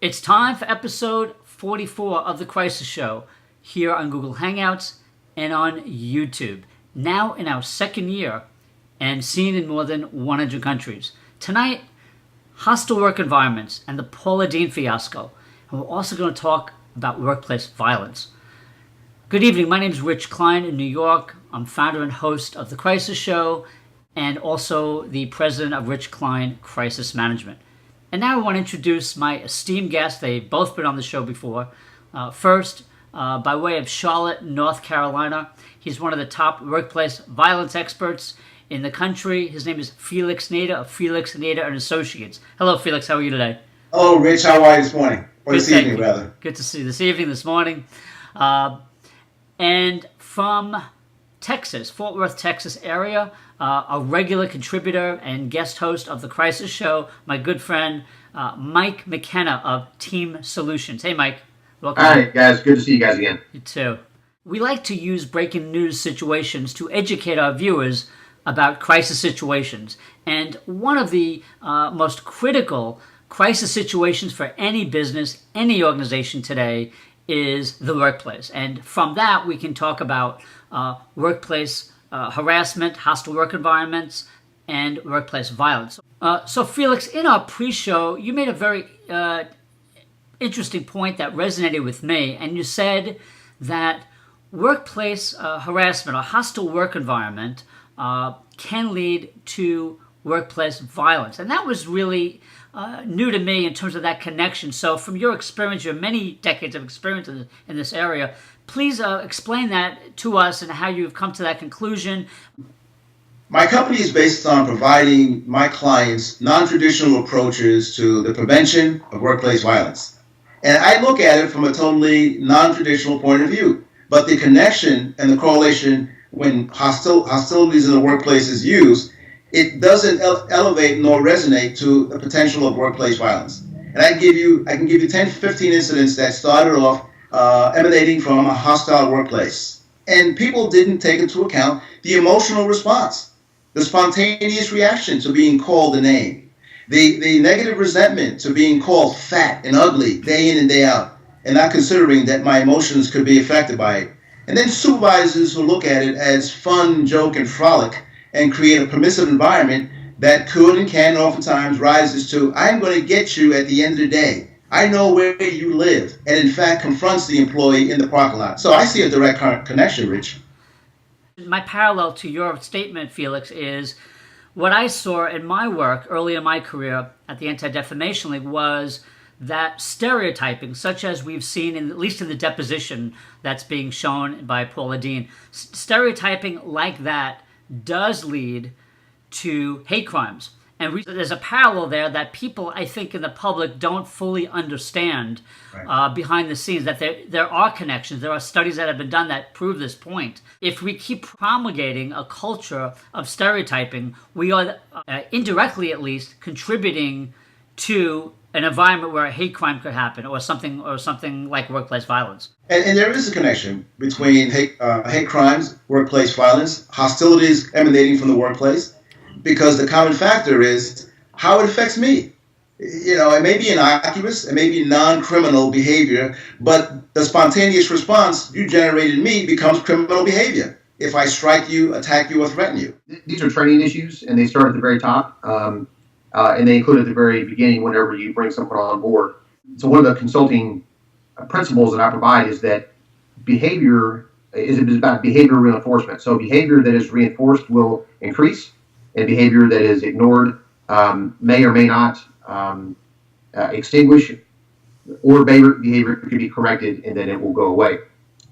It's time for episode 44 of The Crisis Show here on Google Hangouts and on YouTube. Now in our second year and seen in more than 100 countries. Tonight, hostile work environments and the Paula Deen fiasco. And we're also going to talk about workplace violence. Good evening. My name is Rich Klein in New York. I'm founder and host of The Crisis Show and also the president of Rich Klein Crisis Management. And now I want to introduce my esteemed guests. They've both been on the show before. First, by way of Charlotte, North Carolina, he's one of the top workplace violence experts in the country. His name is Felix Nater of Felix Nater and Associates. Hello, Felix. How are you today? Hello, Rich. How are you this morning? Or this evening, rather. Good to see you this evening, this morning. And from Texas, Fort Worth, Texas area, a regular contributor and guest host of The Crisis Show, my good friend, Mike McKenna of Team Solutions. Hey, Mike. Welcome. Hi, guys. Good to see you guys again. You too. We like to use breaking news situations to educate our viewers about crisis situations. And one of the most critical crisis situations for any business, any organization today is the workplace. And from that, we can talk about workplace harassment, hostile work environments, and workplace violence. So Felix, in our pre-show, you made a very interesting point that resonated with me, and you said that workplace harassment or hostile work environment can lead to workplace violence. And that was really new to me in terms of that connection. So from your experience, your many decades of experience in this area, please explain that to us and how you've come to that conclusion. My company is based on providing my clients non-traditional approaches to the prevention of workplace violence. And I look at it from a totally non-traditional point of view. But the connection and the correlation when hostilities in the workplace is used, it doesn't elevate nor resonate to the potential of workplace violence. And I can give you 10, 15 incidents that started off emanating from a hostile workplace. And people didn't take into account the emotional response, the spontaneous reaction to being called a name, the negative resentment to being called fat and ugly day in and day out, and not considering that my emotions could be affected by it. And then supervisors who look at it as fun, joke, and frolic and create a permissive environment that could and can oftentimes rises to, I'm going to get you at the end of the day. I know where you live, and in fact confronts the employee in the parking lot. So I see a direct connection, Rich. My parallel to your statement, Felix, is what I saw in my work early in my career at the Anti-Defamation League was that stereotyping, such as we've seen, at least in the deposition that's being shown by Paula Deen, stereotyping like that does lead to hate crimes. And there's a parallel there that people, I think, in the public don't fully understand behind the scenes, that there are connections. There are studies that have been done that prove this point. If we keep promulgating a culture of stereotyping, we are indirectly, at least, contributing to an environment where a hate crime could happen or something like workplace violence. And there is a connection between hate crimes, workplace violence, hostilities emanating from the workplace, because the common factor is how it affects me. You know, it may be innocuous, it may be non-criminal behavior, but the spontaneous response you generated in me becomes criminal behavior if I strike you, attack you, or threaten you. These are training issues, and they start at the very top, and they include at the very beginning whenever you bring someone on board. So one of the consulting principles that I provide is that behavior is about behavior reinforcement. So behavior that is reinforced will increase, and behavior that is ignored may or may not extinguish, or behavior could be corrected and then it will go away.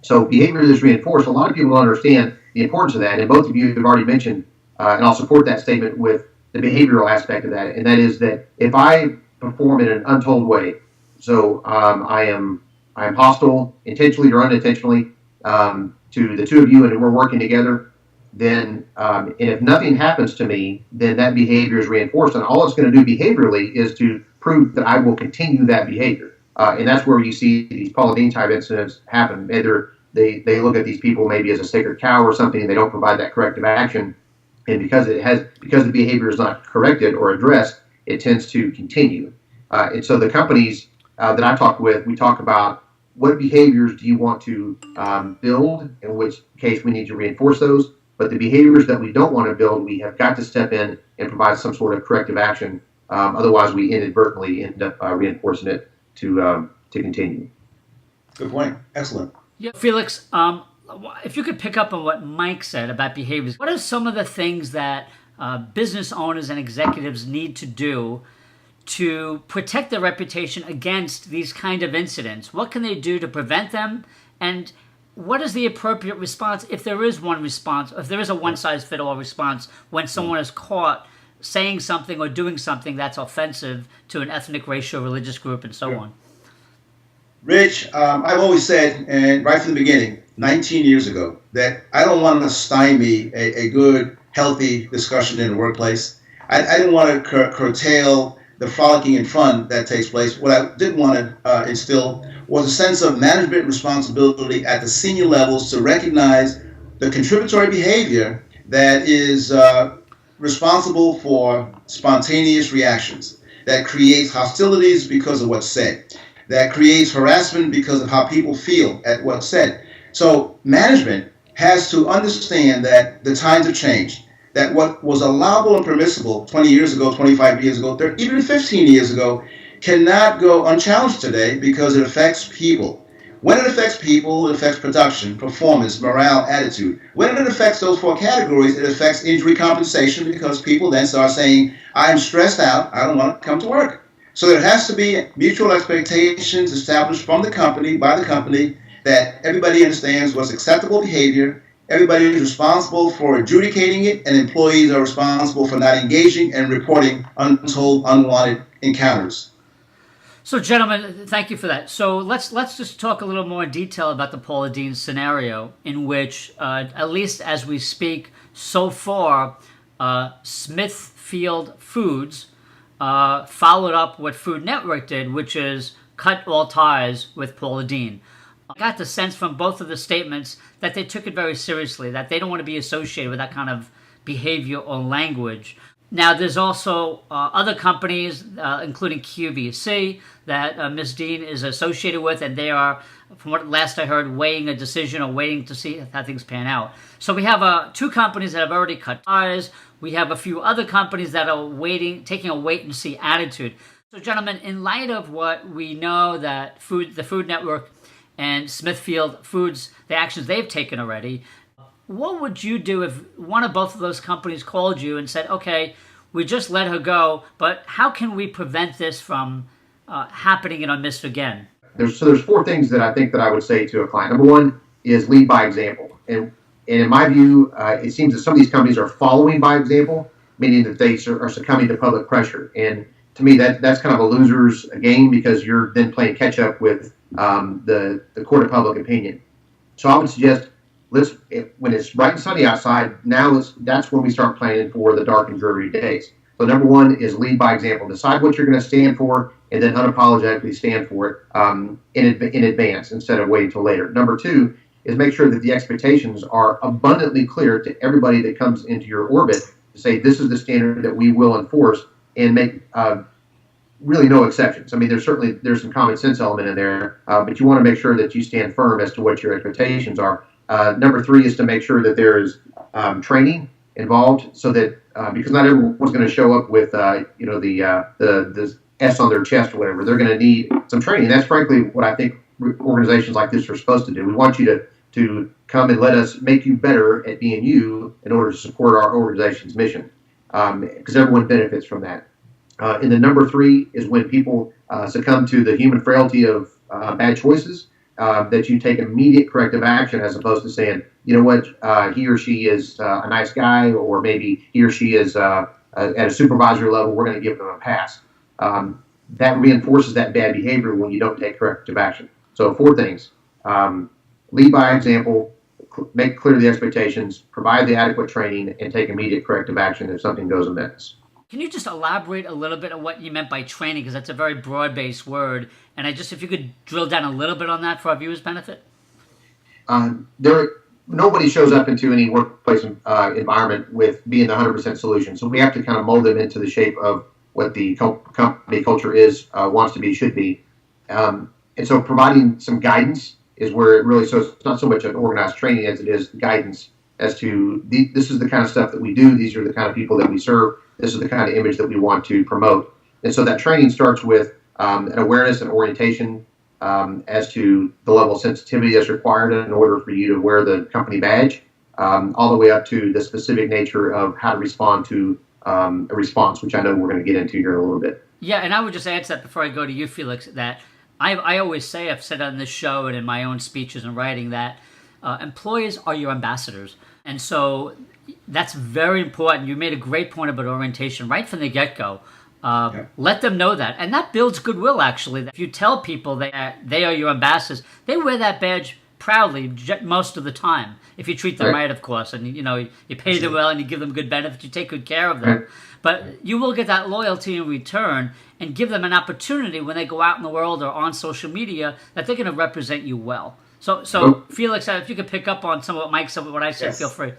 So behavior that is reinforced, a lot of people don't understand the importance of that, and both of you have already mentioned, and I'll support that statement with the behavioral aspect of that, and that is that if I perform in an untold way, so I am hostile, intentionally or unintentionally, to the two of you, and we're working together, then and if nothing happens to me, then that behavior is reinforced, and all it's going to do behaviorally is to prove that I will continue that behavior, and that's where you see these Paula Deen type incidents happen. Either they look at these people maybe as a sacred cow or something, and they don't provide that corrective action, and because the behavior is not corrected or addressed, it tends to continue. And so the companies that I talk with, we talk about what behaviors do you want to build, in which case we need to reinforce those. But the behaviors that we don't want to build, we have got to step in and provide some sort of corrective action. Otherwise, we inadvertently end up reinforcing it to continue. Good point. Excellent. Yeah, Felix, if you could pick up on what Mike said about behaviors, what are some of the things that business owners and executives need to do to protect their reputation against these kind of incidents? What can they do to prevent them? And what is the appropriate response if there is one response, if there is a one-size-fits-all response when someone is caught saying something or doing something that's offensive to an ethnic, racial, religious group, and so on? Rich, I've always said, and right from the beginning, 19 years ago, that I don't want to stymie a good, healthy discussion in the workplace. I didn't want to curtail the frolicking and fun that takes place. What I did want to instill was a sense of management responsibility at the senior levels to recognize the contributory behavior that is responsible for spontaneous reactions, that creates hostilities because of what's said, that creates harassment because of how people feel at what's said. So management has to understand that the times have changed, that what was allowable and permissible 20 years ago, 25 years ago, even 15 years ago, cannot go unchallenged today because it affects people. When it affects people, it affects production, performance, morale, attitude. When it affects those four categories, it affects injury compensation because people then start saying, I'm stressed out, I don't want to come to work. So there has to be mutual expectations established from the company, by the company, that everybody understands what's acceptable behavior, everybody is responsible for adjudicating it, and employees are responsible for not engaging and reporting untold, unwanted encounters. So, gentlemen, thank you for that. So let's just talk a little more in detail about the Paula Deen scenario, in which, at least as we speak, so far, Smithfield Foods followed up what Food Network did, which is cut all ties with Paula Deen. I got the sense from both of the statements that they took it very seriously, that they don't want to be associated with that kind of behavior or language. Now, there's also other companies, including QVC, that Ms. Deen is associated with, and they are, from what last I heard, weighing a decision or waiting to see how things pan out. So we have two companies that have already cut ties. We have a few other companies that are taking a wait-and-see attitude. So, gentlemen, in light of what we know that the Food Network and Smithfield Foods, the actions they've taken already, what would you do if one of both of those companies called you and said, okay, we just let her go, but how can we prevent this from happening in our midst again? There's four things that I think that I would say to a client. Number one is lead by example. And in my view, it seems that some of these companies are following by example, meaning that they are succumbing to public pressure. And to me, that's kind of a loser's game, because you're then playing catch up with the court of public opinion. So I would suggest, when it's bright and sunny outside, that's when we start planning for the dark and dreary days. So number one is lead by example. Decide what you're going to stand for, and then unapologetically stand for it in advance instead of waiting till later. Number two is make sure that the expectations are abundantly clear to everybody that comes into your orbit, to say this is the standard that we will enforce, and make really no exceptions. I mean, there's some common sense element in there, but you want to make sure that you stand firm as to what your expectations are. Number three is to make sure that there is training involved, so that because not everyone's going to show up with the S on their chest or whatever. They're going to need some training. That's frankly what I think organizations like this are supposed to do. We want you to come and let us make you better at being you in order to support our organization's mission, because everyone benefits from that. And then number three is when people succumb to the human frailty of bad choices, that you take immediate corrective action, as opposed to saying, you know what, he or she is a nice guy, or maybe he or she is at a supervisory level, we're going to give them a pass. That reinforces that bad behavior when you don't take corrective action. So four things: lead by example, make clear the expectations, provide the adequate training, and take immediate corrective action if something goes amiss. Can you just elaborate a little bit on what you meant by training? Because that's a very broad-based word. And if you could drill down a little bit on that for our viewers' benefit. Nobody shows up into any workplace environment with being the 100% solution. So we have to kind of mold them into the shape of what the company culture is, wants to be, should be. And so providing some guidance is where it really, so it's not so much an organized training as it is guidance as to this is the kind of stuff that we do. These are the kind of people that we serve. This is the kind of image that we want to promote. And so that training starts with an awareness and orientation as to the level of sensitivity that's required in order for you to wear the company badge, all the way up to the specific nature of how to respond to a response, which I know we're going to get into here in a little bit. Yeah, and I would just add to that before I go to you, Felix, that I always say, I've said on this show and in my own speeches and writing, that employees are your ambassadors. And so that's very important. You made a great point about orientation right from the get-go. Let them know that. And that builds goodwill, actually. If you tell people that they are your ambassadors, they wear that badge proudly most of the time. If you treat them right, of course, and you pay them well and you give them good benefits, you take good care of them. But you will get that loyalty in return and give them an opportunity when they go out in the world or on social media that they're going to represent you well. So Felix, if you could pick up on some of what Mike said, what I said, feel free.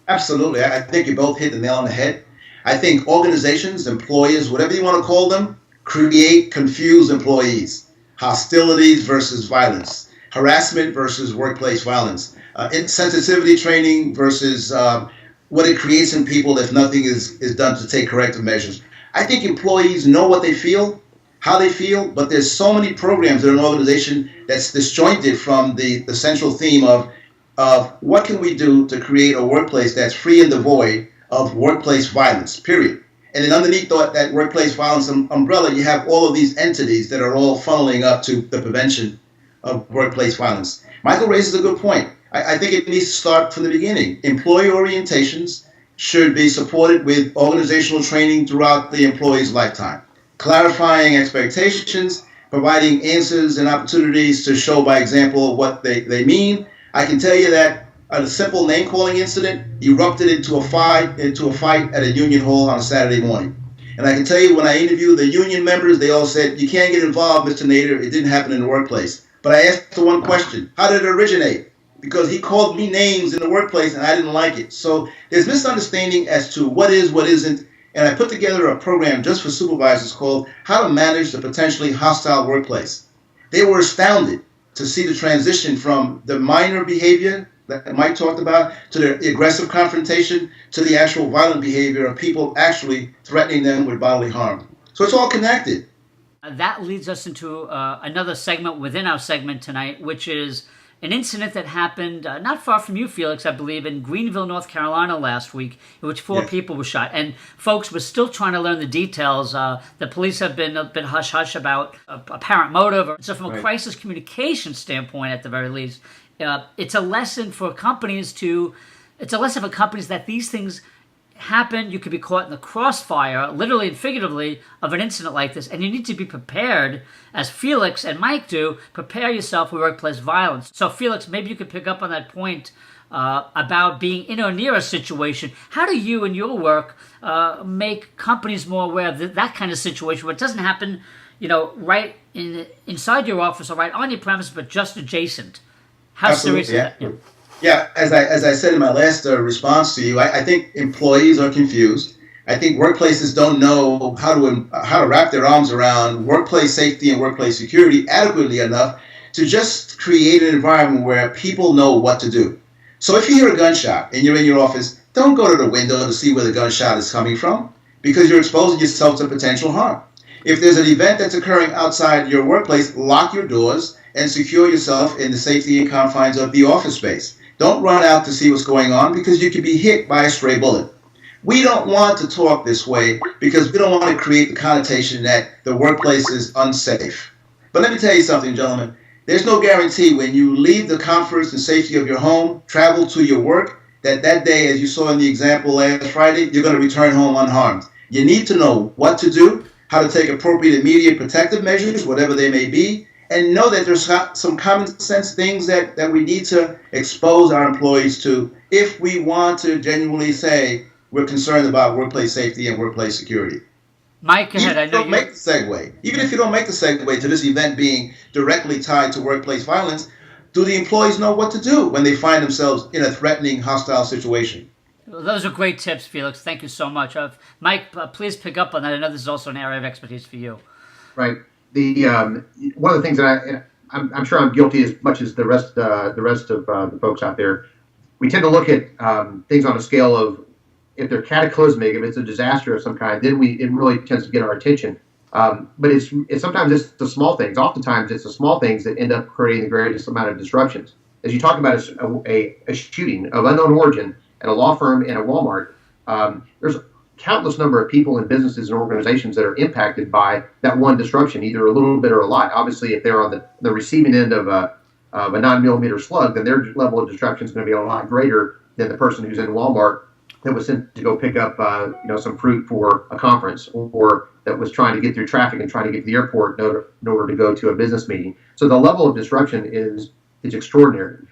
Absolutely. I think you both hit the nail on the head. I think organizations, employers, whatever you want to call them, create confused employees. Hostilities versus violence. Harassment versus workplace violence. Insensitivity training versus what it creates in people if nothing is done to take corrective measures. I think employees know what they feel, how they feel, but there's so many programs in an organization that's disjointed from the central theme of what can we do to create a workplace that's free and devoid of workplace violence, period. And then underneath that workplace violence umbrella, you have all of these entities that are all funneling up to the prevention of workplace violence. Michael raises a good point. I think it needs to start from the beginning. Employee orientations should be supported with organizational training throughout the employee's lifetime, clarifying expectations, providing answers and opportunities to show by example what they mean. I can tell you that a simple name-calling incident erupted into a fight at a union hall on a Saturday morning. And I can tell you when I interviewed the union members, they all said, "You can't get involved, Mr. Nater. It didn't happen in the workplace." But I asked the one question: how did it originate? Because he called me names in the workplace and I didn't like it. So there's misunderstanding as to what is, what isn't. And I put together a program just for supervisors called How to Manage the Potentially Hostile Workplace. They were astounded to see the transition from the minor behavior that Mike talked about to the aggressive confrontation to the actual violent behavior of people actually threatening them with bodily harm. So it's all connected. That leads us into another segment within our segment tonight, which is an incident that happened not far from you, Felix, I believe, in Greenville, North Carolina last week, in which four people were shot. And folks, we're still trying to learn the details. The police have been a bit hush-hush about apparent motive. So from a crisis communication standpoint, at the very least, it's a lesson for companies that these things happen. You could be caught in the crossfire, literally and figuratively, of an incident like this, and you need to be prepared, as Felix and Mike do, prepare yourself for workplace violence. So Felix, maybe you could pick up on that point about being in or near a situation. How do you in your work make companies more aware of that kind of situation where it doesn't happen, right inside your office or right on your premise, but just adjacent? How serious is that? Yeah, as I said in my last response to you, I think employees are confused. I think workplaces don't know how to wrap their arms around workplace safety and workplace security adequately enough to just create an environment where people know what to do. So if you hear a gunshot and you're in your office, don't go to the window to see where the gunshot is coming from, because you're exposing yourself to potential harm. If there's an event that's occurring outside your workplace, lock your doors and secure yourself in the safety and confines of the office space. Don't run out to see what's going on, because you could be hit by a stray bullet. We don't want to talk this way because we don't want to create the connotation that the workplace is unsafe. But let me tell you something, gentlemen. There's no guarantee when you leave the comforts and safety of your home, travel to your work, that day, as you saw in the example last Friday, you're going to return home unharmed. You need to know what to do, how to take appropriate immediate protective measures, whatever they may be, and know that there's some common sense things that we need to expose our employees to if we want to genuinely say we're concerned about workplace safety and workplace security. Mike, ahead. Even if you don't make the segue to this event being directly tied to workplace violence, do the employees know what to do when they find themselves in a threatening, hostile situation? Well, those are great tips, Felix. Thank you so much. Mike, please pick up on that. I know this is also an area of expertise for you. Right. one of the things that I'm sure I'm guilty as much as the rest of the folks out there. We tend to look at things on a scale of if they're cataclysmic, if it's a disaster of some kind, then it really tends to get our attention. But it's sometimes it's the small things. Oftentimes it's the small things that end up creating the greatest amount of disruptions. As you talk about a shooting of unknown origin at a law firm and a Walmart, there's countless number of people and businesses and organizations that are impacted by that one disruption, either a little bit or a lot. Obviously, if they're on the receiving end of a 9mm slug, then their level of disruption is going to be a lot greater than the person who's in Walmart that was sent to go pick up some fruit for a conference, or that was trying to get through traffic and trying to get to the airport in order to go to a business meeting. So the level of disruption is extraordinary.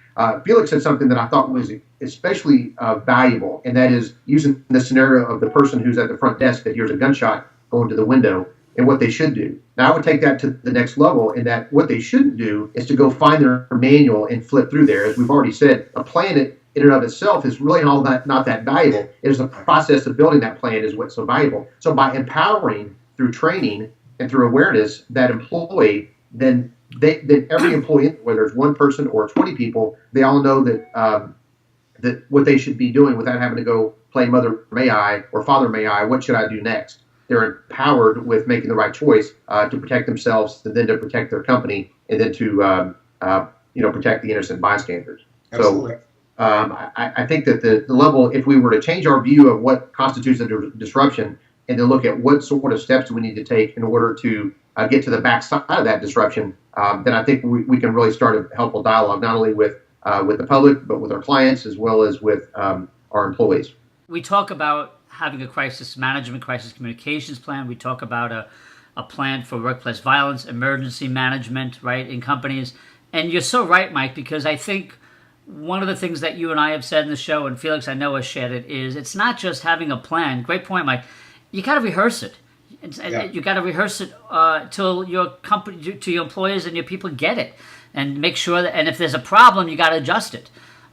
Felix said something that I thought was especially valuable, and that is using the scenario of the person who's at the front desk that hears a gunshot going to the window and what they should do. Now I would take that to the next level, in that what they shouldn't do is to go find their manual and flip through there. As we've already said, a plan in and of itself is really not that valuable. It is the process of building that plan is what's so valuable. So by empowering through training and through awareness that employee, then every employee, whether it's one person or 20 people, they all know that what they should be doing without having to go play Mother May I or Father May I. What should I do next? They're empowered with making the right choice to protect themselves, and then to protect their company, and then to protect the innocent bystanders. Absolutely. So I think that the level, if we were to change our view of what constitutes a disruption, and to look at what sort of steps do we need to take in order to get to the backside of that disruption, then I think we can really start a helpful dialogue, not only with the public, but with our clients as well as with our employees. We talk about having a crisis management, crisis communications plan. We talk about a plan for workplace violence, emergency management, right, in companies. And you're so right, Mike, because I think one of the things that you and I have said in the show, and Felix I know has shared it, is it's not just having a plan. Great point, Mike. You got to rehearse it. You got to rehearse it till your company, to your employees and your people get it, and make sure that. And if there's a problem, you got to adjust it.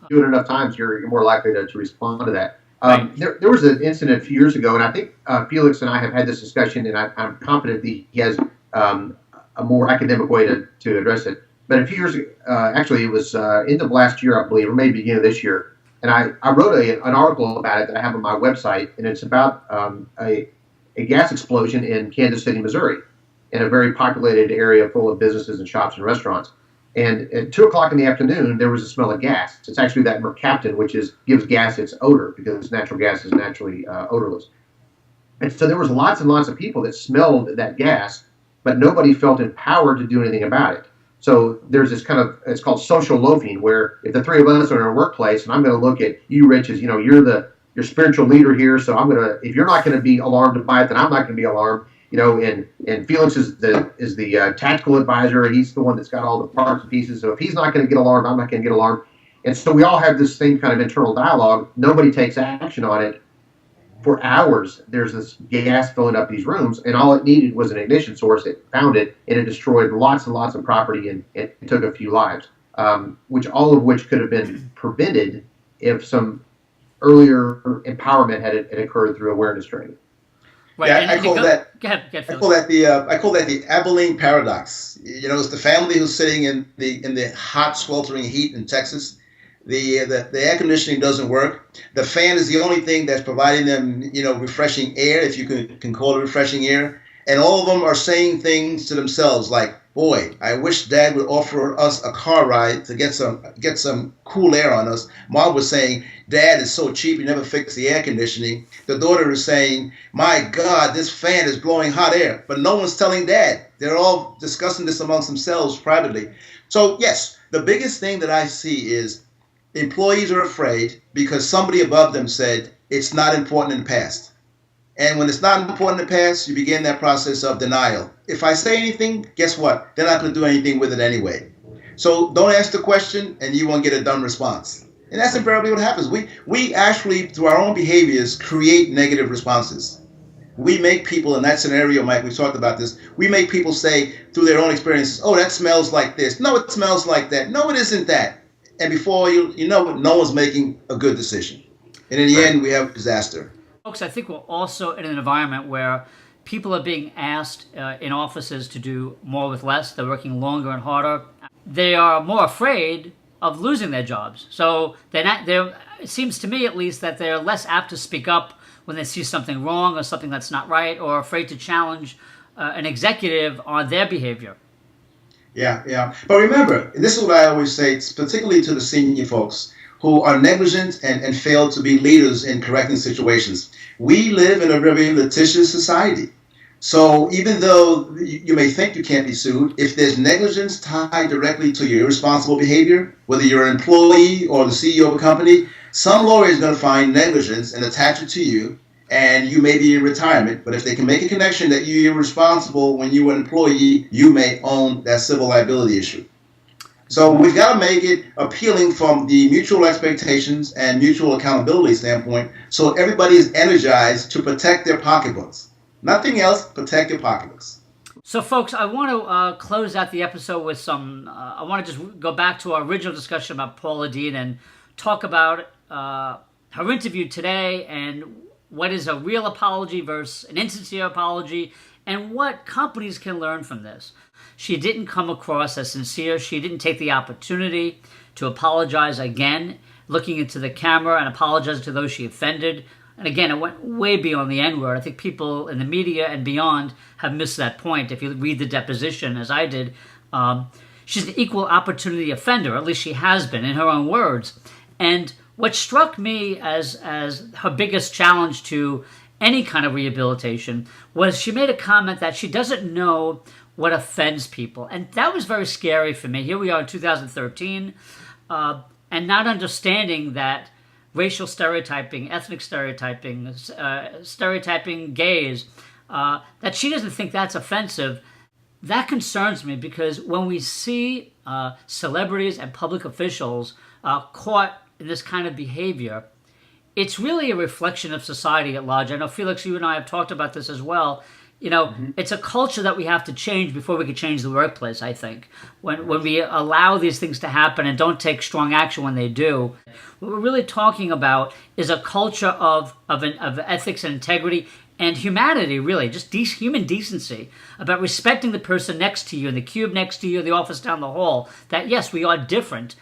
Do it enough times, you're more likely to respond to that. Right. There was an incident a few years ago, and I think Felix and I have had this discussion, and I'm confident that he has a more academic way to address it. But a few years ago, actually, it was end of last year, I believe, or maybe beginning of this year. And I wrote an article about it that I have on my website, and it's about a gas explosion in Kansas City, Missouri, in a very populated area full of businesses and shops and restaurants. And at 2 o'clock in the afternoon, there was a smell of gas. It's actually that mercaptan, which gives gas its odor, because natural gas is naturally odorless. And so there was lots and lots of people that smelled that gas, but nobody felt empowered to do anything about it. So there's this it's called social loafing, where if the three of us are in a workplace, and I'm going to look at you, Rich, as you're your spiritual leader here, so if you're not going to be alarmed by it, then I'm not going to be alarmed. And Felix is the tactical advisor, and he's the one that's got all the parts and pieces. So if he's not going to get alarmed, I'm not going to get alarmed. And so we all have this same kind of internal dialogue. Nobody takes action on it. For hours, there's this gas filling up these rooms, and all it needed was an ignition source. It found it, and it destroyed lots and lots of property, and it took a few lives, all of which could have been prevented if some earlier empowerment had occurred through awareness training. Right. Yeah, I call that the Abilene paradox. It's the family who's sitting in the hot, sweltering heat in Texas. The air conditioning doesn't work. The fan is the only thing that's providing them, refreshing air, if you can call it refreshing air. And all of them are saying things to themselves like, "Boy, I wish Dad would offer us a car ride to get some cool air on us." Mom was saying, "Dad is so cheap, you never fix the air conditioning." The daughter is saying, "My God, this fan is blowing hot air." But no one's telling Dad. They're all discussing this amongst themselves privately. So yes, the biggest thing that I see is employees are afraid because somebody above them said it's not important in the past. And when it's not important in the past, you begin that process of denial. If I say anything, guess what? They're not going to do anything with it anyway. So don't ask the question, and you won't get a dumb response. And that's invariably what happens. We actually, through our own behaviors, create negative responses. We make people, in that scenario, Mike, we talked about this, we make people say through their own experiences, "Oh, that smells like this. No, it smells like that. No, it isn't that." And before you know it, no one's making a good decision. And in the end, we have a disaster. Folks, I think we're also in an environment where people are being asked in offices to do more with less. They're working longer and harder. They are more afraid of losing their jobs. So it seems to me, at least, that they're less apt to speak up when they see something wrong or something that's not right, or afraid to challenge an executive on their behavior. Yeah. But remember, and this is what I always say, particularly to the senior folks who are negligent and fail to be leaders in correcting situations. We live in a very litigious society. So even though you may think you can't be sued, if there's negligence tied directly to your irresponsible behavior, whether you're an employee or the CEO of a company, some lawyer is going to find negligence and attach it to you, and you may be in retirement. But if they can make a connection that you're irresponsible when you were an employee, you may own that civil liability issue. So we've got to make it appealing from the mutual expectations and mutual accountability standpoint, so everybody is energized to protect their pocketbooks. Nothing else, protect your pocketbooks. So, folks, I want to close out the episode with some, I want to just go back to our original discussion about Paula Deen and talk about her interview today and what is a real apology versus an insincere apology, and what companies can learn from this. She didn't come across as sincere. She didn't take the opportunity to apologize again, looking into the camera and apologizing to those she offended. And again, it went way beyond the N-word. I think people in the media and beyond have missed that point. If you read the deposition, as I did, she's an equal opportunity offender, at least she has been, in her own words. And what struck me as her biggest challenge to any kind of rehabilitation was she made a comment that she doesn't know what offends people. And that was very scary for me. Here we are in 2013, and not understanding that racial stereotyping, ethnic stereotyping, stereotyping gays, that she doesn't think that's offensive. That concerns me, because when we see celebrities and public officials caught in this kind of behavior, it's really a reflection of society at large. I know, Felix, you and I have talked about this as well. You know, It's a culture that we have to change before we can change the workplace, I think. When we allow these things to happen and don't take strong action when they do, what we're really talking about is a culture of ethics and integrity and humanity, really, just human decency, about respecting the person next to you, in the cube next to you, the office down the hall, that yes, we are different,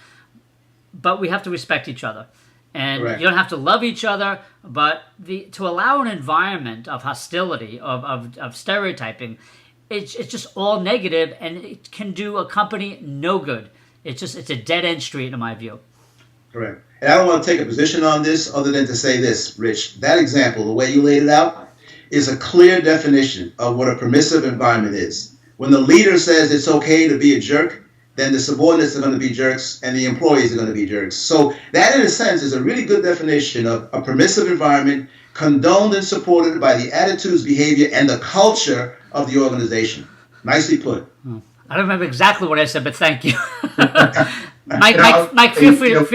but we have to respect each other. And Correct. You don't have to love each other, but to allow an environment of hostility, of stereotyping, it's just all negative, and it can do a company no good. It's a dead-end street, in my view. Correct. And I don't want to take a position on this other than to say this, Rich. That example, the way you laid it out, is a clear definition of what a permissive environment is. When the leader says it's okay to be a jerk, then the subordinates are going to be jerks and the employees are going to be jerks. So that, in a sense, is a really good definition of a permissive environment, condoned and supported by the attitudes, behavior, and the culture of the organization. Nicely put. I don't remember exactly what I said, but thank you. Mike, feel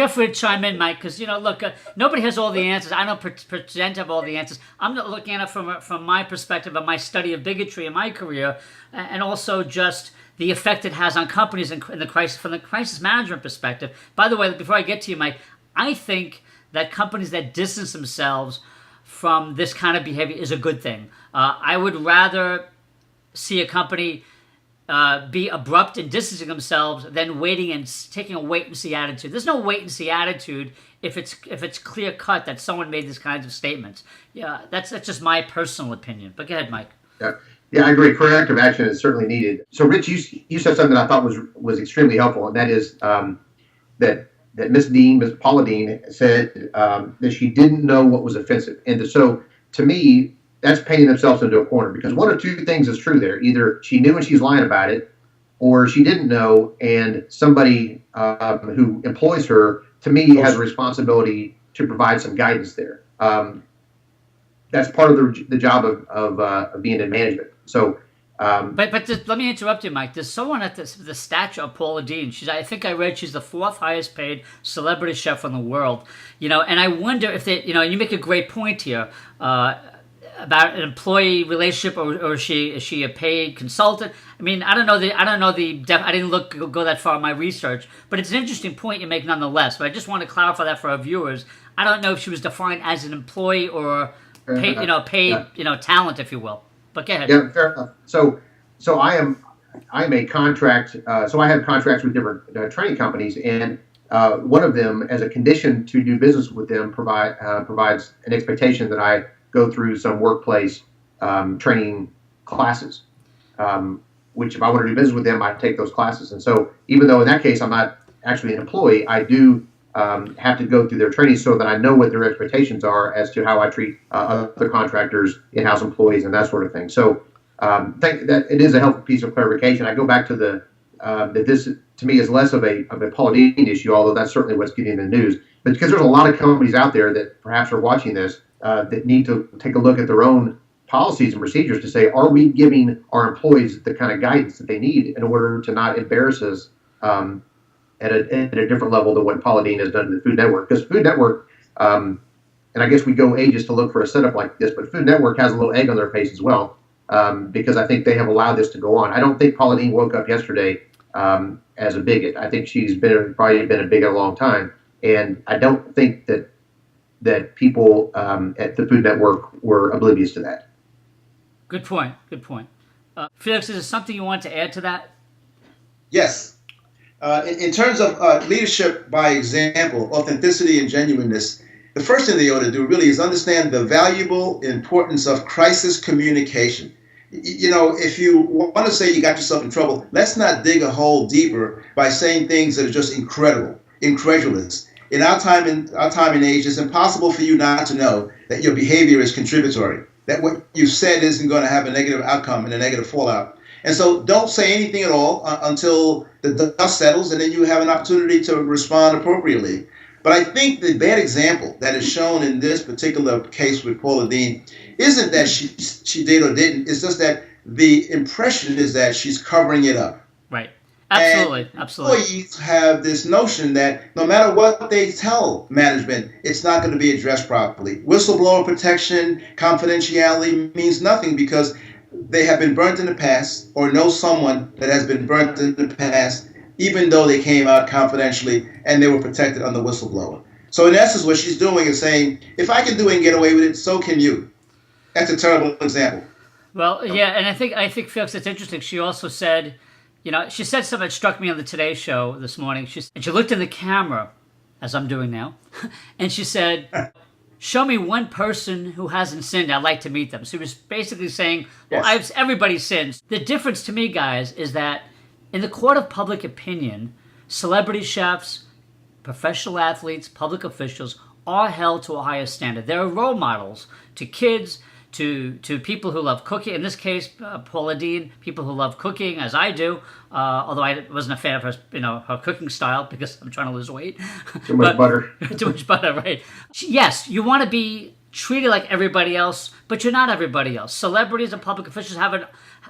free to chime in, Mike, because, look, nobody has all the answers. I don't pretend to have all the answers. I'm not looking at it from my perspective of my study of bigotry in my career, and also just the effect it has on companies from the crisis management perspective. By the way, before I get to you, Mike, I think that companies that distance themselves from this kind of behavior is a good thing. I would rather see a company be abrupt in distancing themselves than waiting and taking a wait-and-see attitude. There's no wait-and-see attitude if it's clear-cut that someone made these kinds of statements. Yeah, that's just my personal opinion. But go ahead, Mike. Yeah, I agree. Corrective action is certainly needed. So, Rich, you said something I thought was extremely helpful, and that is that Miss Paula Deen, said that she didn't know what was offensive. And so, to me, that's painting themselves into a corner, because one of two things is true there. Either she knew and she's lying about it, or she didn't know, and somebody who employs her, to me, has a responsibility to provide some guidance there. That's part of the job of being in management. So, but let me interrupt you, Mike. There's someone at the stature of Paula Deen. I think I read she's the 4th highest paid celebrity chef in the world. And I wonder if they, you make a great point here about an employee relationship, or is she a paid consultant? I mean, I don't know I didn't go that far in my research, but it's an interesting point you make nonetheless. But I just want to clarify that for our viewers. I don't know if she was defined as an employee or paid talent, if you will. But go ahead. Yeah, fair enough. So I'm a contract. So I have contracts with different training companies, and one of them, as a condition to do business with them, provides an expectation that I go through some workplace training classes. Which, if I want to do business with them, I take those classes. And so, even though in that case I'm not actually an employee, I do have to go through their training so that I know what their expectations are as to how I treat other contractors, in-house employees, and that sort of thing. So, think that it is a helpful piece of clarification. I go back to that this to me is less of a Paula Deen issue, although that's certainly what's getting in the news. But because there's a lot of companies out there that perhaps are watching this that need to take a look at their own policies and procedures to say, are we giving our employees the kind of guidance that they need in order to not embarrass us at a different level than what Paula Deen has done to the Food Network? Because Food Network, and I guess we go ages to look for a setup like this, but Food Network has a little egg on their face as well, because I think they have allowed this to go on. I don't think Paula Deen woke up yesterday as a bigot. I think she's probably been a bigot a long time, and I don't think that people at the Food Network were oblivious to that. Good point. Good point. Felix, is there something you want to add to that? Yes. In terms of leadership by example, authenticity and genuineness, the first thing they ought to do really is understand the valuable importance of crisis communication. You know, if you want to say you got yourself in trouble, let's not dig a hole deeper by saying things that are just incredulous. In our time and age, it's impossible for you not to know that your behavior is contributory, that what you said isn't going to have a negative outcome and a negative fallout. And so don't say anything at all until the dust settles, and then you have an opportunity to respond appropriately. But I think the bad example that is shown in this particular case with Paula Deen isn't that she did or didn't. It's just that the impression is that she's covering it up. Right. Absolutely. And absolutely. Employees have this notion that no matter what they tell management, it's not going to be addressed properly. Whistleblower protection, confidentiality means nothing because they have been burnt in the past or know someone that has been burnt in the past, even though they came out confidentially and they were protected under whistleblower. So in essence, what she's doing is saying, if I can do it and get away with it, so can you. That's a terrible example. Well, yeah, and I think Felix, it's interesting. She also said, she said something that struck me on the Today Show this morning. She looked in the camera, as I'm doing now, and she said, show me one person who hasn't sinned. I'd like to meet them. So she was basically saying, well, Yes. everybody sins. The difference to me, guys, is that in the court of public opinion, celebrity chefs, professional athletes, public officials are held to a higher standard. They're role models to kids, to people who love cooking. In this case, Paula Deen, people who love cooking, as I do. Although I wasn't a fan of her, her cooking style because I'm trying to lose weight. Too much butter. Too much butter, right? Yes, you want to be treated like everybody else, but you're not everybody else. Celebrities and public officials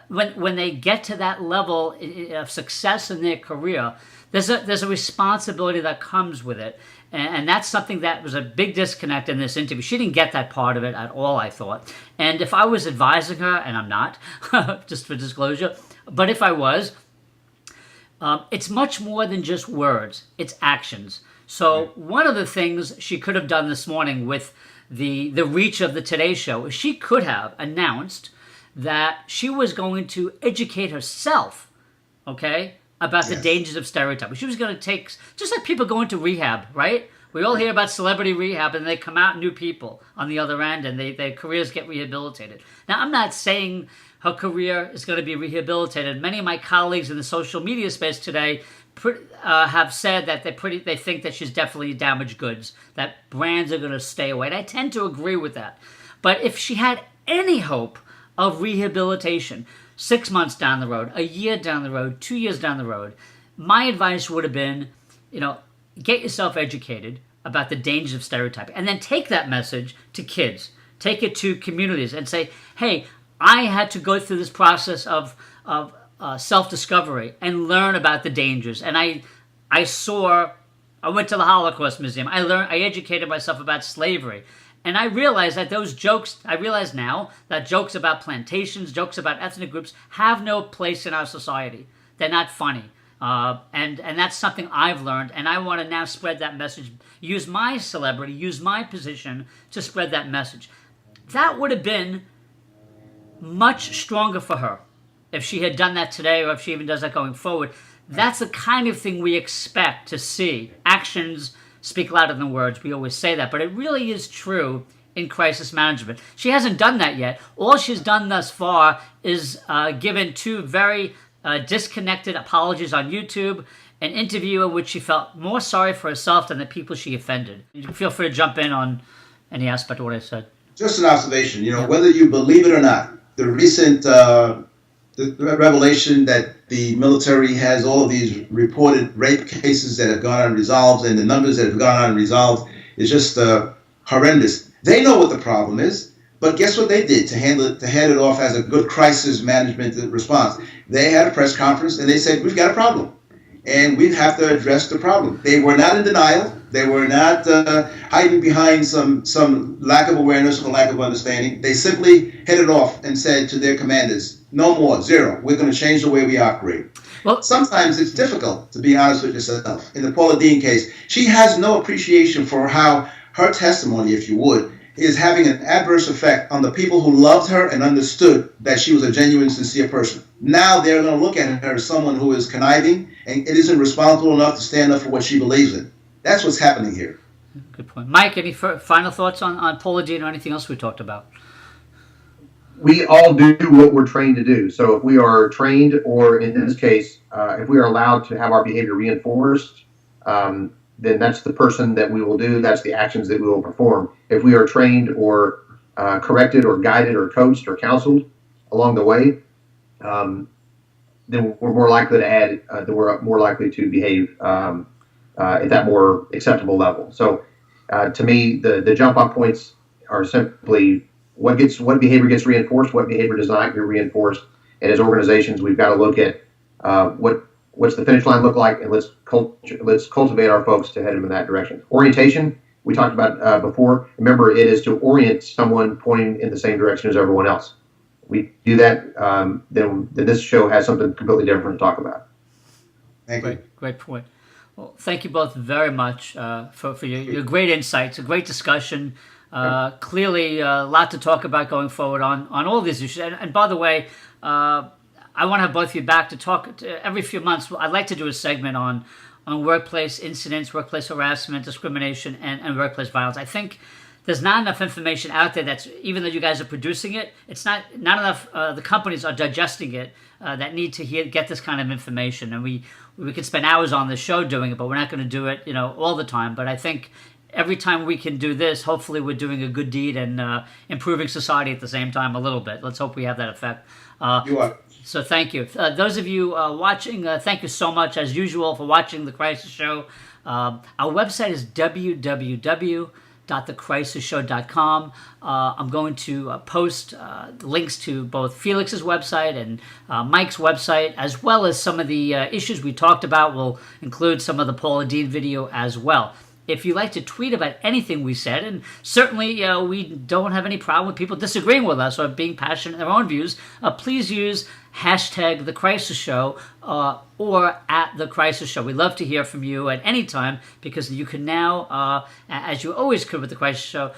when they get to that level of success in their career, there's a responsibility that comes with it. And that's something that was a big disconnect in this interview. She didn't get that part of it at all, I thought. And if I was advising her, and I'm not, just for disclosure, but if I was, it's much more than just words. It's actions. So one of the things she could have done this morning with the reach of the Today Show is she could have announced that she was going to educate herself, okay, about the dangers of stereotyping. She was going to take, just like people go into rehab, right? We all hear about celebrity rehab and they come out new people on the other end and their careers get rehabilitated. Now, I'm not saying her career is going to be rehabilitated. Many of my colleagues in the social media space today have said that they think that she's definitely damaged goods, that brands are going to stay away. And I tend to agree with that. But if she had any hope of rehabilitation, 6 months down the road, a year down the road, 2 years down the road, my advice would have been, get yourself educated about the dangers of stereotyping and then take that message to kids, take it to communities and say, hey, I had to go through this process of self-discovery and learn about the dangers. And I went to the Holocaust Museum. I educated myself about slavery. And I realize that I realize now that jokes about plantations, jokes about ethnic groups have no place in our society. They're not funny. And that's something I've learned, and I want to now spread that message, use my celebrity, use my position to spread that message. That would have been much stronger for her if she had done that today, or if she even does that going forward. That's the kind of thing we expect to see. Actions speak louder than words. We always say that, but it really is true in crisis management. She hasn't done that yet. All she's done thus far is given two very disconnected apologies on YouTube, an interview in which she felt more sorry for herself than the people she offended. You can feel free to jump in on any aspect of what I said. Just an observation, whether you believe it or not, the recent the revelation that the military has all of these reported rape cases that have gone unresolved, and the numbers that have gone unresolved is just horrendous. They know what the problem is, but guess what they did to hand it off as a good crisis management response? They had a press conference and they said, we've got a problem, and we have to address the problem. They were not in denial. They were not hiding behind some lack of awareness or lack of understanding. They simply hit it off and said to their commanders, no more, zero. We're going to change the way we operate. Well, sometimes it's difficult to be honest with yourself. In the Paula Deen case, she has no appreciation for how her testimony, if you would, is having an adverse effect on the people who loved her and understood that she was a genuine, sincere person. Now they're going to look at her as someone who is conniving and it isn't responsible enough to stand up for what she believes in. That's what's happening here. Good point. Mike, any final thoughts on Paula Deen or anything else we talked about? We all do what we're trained to do. So if we are trained, or in this case, if we are allowed to have our behavior reinforced, then that's the person that we will do. That's the actions that we will perform. If we are trained or corrected or guided or coached or counseled along the way, then we're more likely to add, then we're more likely to behave at that more acceptable level. So to me, the jump off points are simply what behavior gets reinforced, what behavior does not get reinforced. And as organizations, we've got to look at what's the finish line look like, and let's cultivate our folks to head them in that direction. Orientation, we talked about before. Remember, it is to orient someone pointing in the same direction as everyone else. We do that, then this show has something completely different to talk about. Thank you. Great point. Well, thank you both very much for your great insights, a great discussion. Clearly, a lot to talk about going forward on all these issues. And by the way, I want to have both of you back to talk every few months. I'd like to do a segment on workplace incidents, workplace harassment, discrimination, and workplace violence. I think there's not enough information out there that's, even though you guys are producing it, it's not enough, the companies are digesting it that need to get this kind of information. And we could spend hours on the show doing it, but we're not going to do it, all the time. But I think every time we can do this, hopefully we're doing a good deed and improving society at the same time a little bit. Let's hope we have that effect. You are. So thank you. Those of you watching, thank you so much, as usual, for watching The Crisis Show. Our website is www.thecrisisshow.com. I'm going to post links to both Felix's website and Mike's website, as well as some of the issues we talked about. We'll include some of the Paula Deen video as well. If you'd like to tweet about anything we said, and certainly we don't have any problem with people disagreeing with us or being passionate in their own views, please use hashtag The Crisis Show or at The Crisis Show. We'd love to hear from you at any time, because you can now, as you always could with The Crisis Show,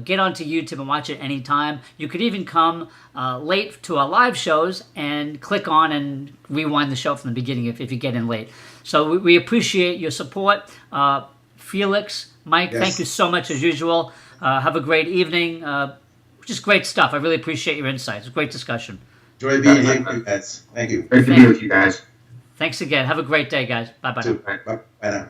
get onto YouTube and watch it any time. You could even come late to our live shows and click on and rewind the show from the beginning if you get in late. So we appreciate your support. Felix, Mike, yes. Thank you so much as usual. Have a great evening. Just great stuff. I really appreciate your insights. Great discussion. Enjoy being here with you guys. Thank you. Great to be with you guys. Thanks again. Have a great day, guys. Bye-bye now. Bye now.